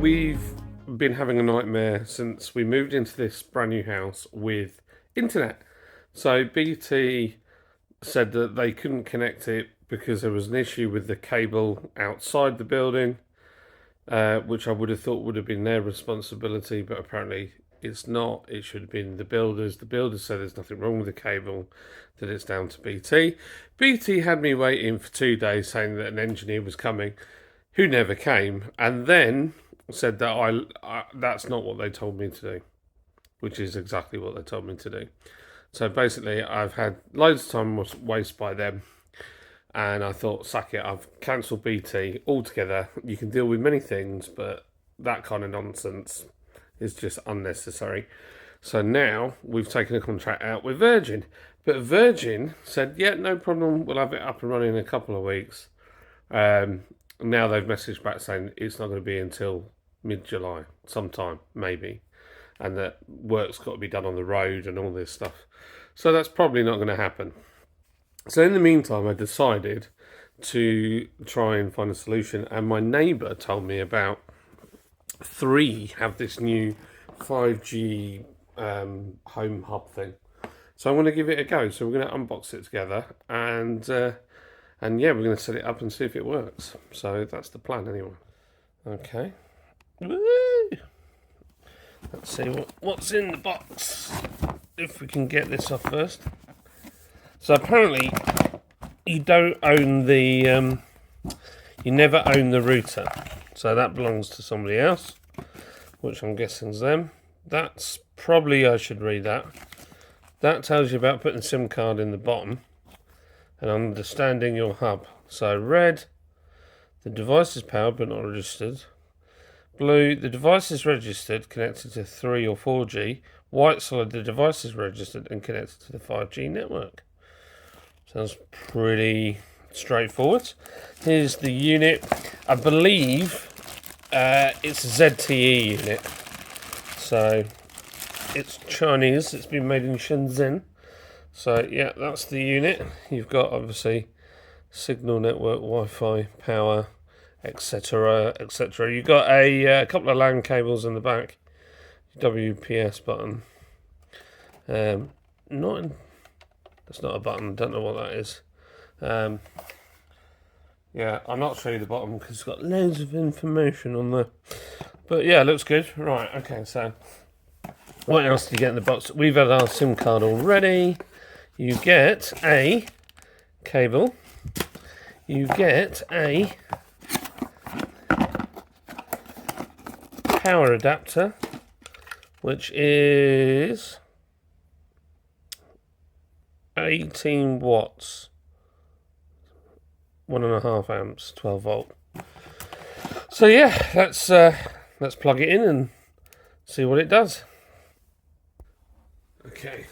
we've been having a nightmare since we moved into this brand new house with internet. So BT said that they couldn't connect it because there was an issue with the cable outside the building, which I would have thought would have been their responsibility, but apparently it's not. It should have been the builders. The builders said there's nothing wrong with the cable, that it's down to BT. BT had me waiting for 2 days saying that an engineer was coming, who never came, and then said that that's not what they told me to do, which is exactly what they told me to do. So basically, I've had loads of time wasted by them, and I thought, sack it, I've cancelled BT altogether. You can deal with many things, but that kind of nonsense is just unnecessary. So now we've taken a contract out with Virgin, but Virgin said, yeah, no problem, we'll have it up and running in a couple of weeks. Now they've messaged back saying it's not going to be until mid-July, sometime, maybe. And that work's got to be done on the road and all this stuff. So that's probably not going to happen. So in the meantime, I decided to try and find a solution. And my neighbour told me about Three have this new 5G home hub thing. So I'm going to give it a go. So we're going to unbox it together and yeah, we're going to set it up and see if it works. So that's the plan anyway. Okay. Woo! Let's see what's in the box. If we can get this off first. So apparently you don't own the... you never own the router. So that belongs to somebody else, which I'm guessing is them. That's probably, I should read that. That tells you about putting a SIM card in the bottom and understanding your hub. So red, the device is powered but not registered. Blue, the device is registered, connected to 3 or 4G. White solid, the device is registered and connected to the 5G network. Sounds pretty straightforward. Here's the unit. I believe it's a ZTE unit. So it's Chinese. It's been made in Shenzhen. So yeah, that's the unit. You've got obviously signal network, Wi-Fi, power, etc., etc. You've got a couple of LAN cables in the back. WPS button. That's not a button. Don't know what that is. Yeah, I'm not showing you the bottom because it's got loads of information on there. But yeah, it looks good. Right, okay, so what else do you get in the box? We've had our SIM card already. You get a cable. You get a power adapter, which is 18 watts. 1.5 amps, 12 volt. So yeah, let's plug it in and see what it does. Okay,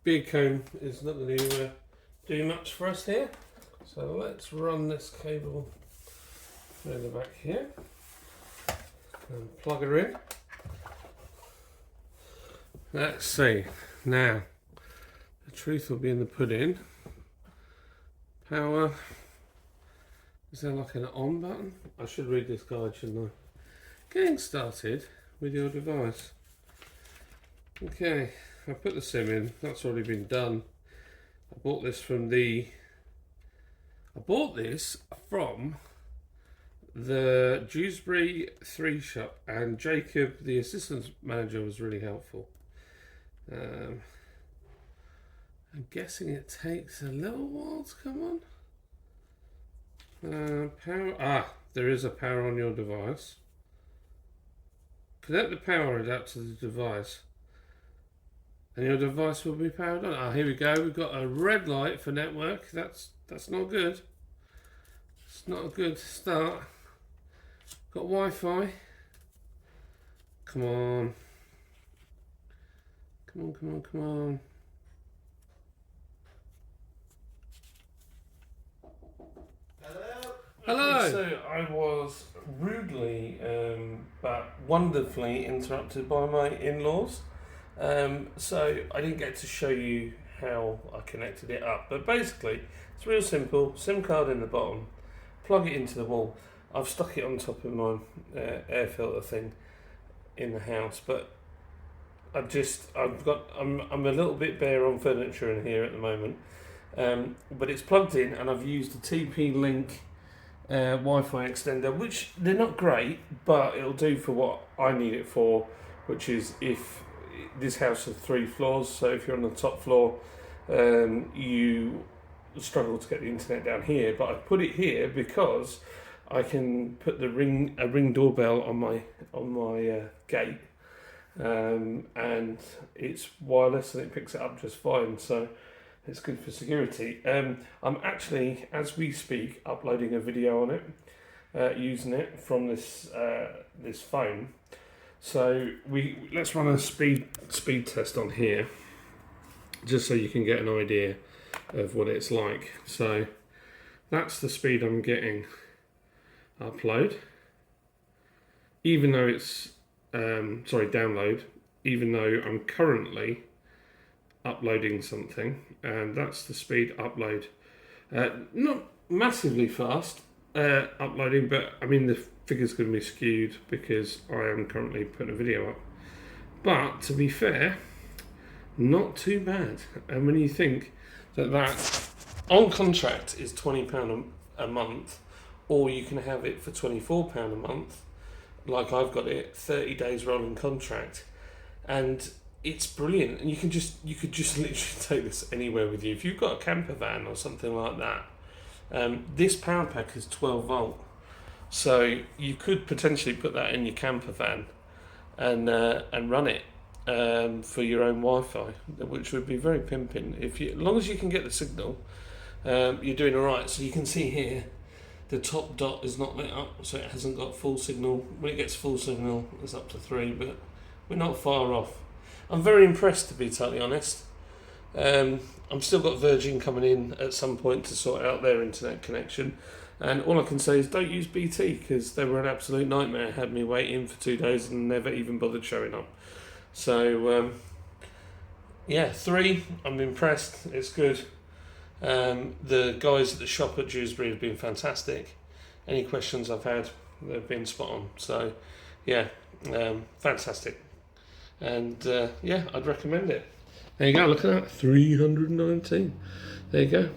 big cone is not going to do much for us here. So let's run this cable through the back here and plug her in. Let's see. Now, the truth will be in the pudding. Power. Is there like an on button? I should read this guide, shouldn't I? Getting started with your device. Okay, I put the SIM in. That's already been done. I bought this from the Dewsbury 3 shop, and Jacob, the assistant manager, was really helpful. I'm guessing it takes a little while to come on. Power. There is a power on your device. Connect the power adapter to the device, and your device will be powered on. Here we go. We've got a red light for network. That's not good. It's not a good start. Got Wi-Fi. Come on. Come on. Hello. So I was rudely but wonderfully interrupted by my in-laws. So I didn't get to show you how I connected it up. But basically, it's real simple. SIM card in the bottom. Plug it into the wall. I've stuck it on top of my air filter thing in the house, but I'm a little bit bare on furniture in here at the moment. But it's plugged in, and I've used a TP-Link Wi-Fi extender, which they're not great, but it'll do for what I need it for, which is if this house has 3 floors, so if you're on the top floor, you struggle to get the internet down here. But I put it here because I can put a ring doorbell on my gate, and it's wireless and it picks it up just fine. So it's good for security. I'm actually, as we speak, uploading a video on it, using it from this phone. So let's run a speed test on here, just so you can get an idea of what it's like. So that's the speed I'm getting upload, even though it's download, even though I'm currently uploading something, and that's the speed upload. Not massively fast uploading, but I mean the figure's going to be skewed because I am currently putting a video up. But to be fair, not too bad. And when you think that on contract is £20 a month, or you can have it for £24 a month, like I've got it, 30 days rolling contract, and it's brilliant. And you could just literally take this anywhere with you. If you've got a camper van or something like that, this power pack is 12 volt, so you could potentially put that in your camper van and run it for your own Wi-Fi, which would be very pimping. As long as you can get the signal, you're doing all right. So you can see here, the top dot is not lit up, so it hasn't got full signal. When it gets full signal, it's up to 3, but we're not far off. I'm very impressed, to be totally honest. I'm still got Virgin coming in at some point to sort out their internet connection, and all I can say is don't use BT, because they were an absolute nightmare. Had me waiting for 2 days and never even bothered showing up. So 3, I'm impressed. It's good. The guys at the shop at Dewsbury have been fantastic. Any questions I've had, they've been spot on. So yeah, fantastic. And I'd recommend it. There you go, look at that, 319. There you go.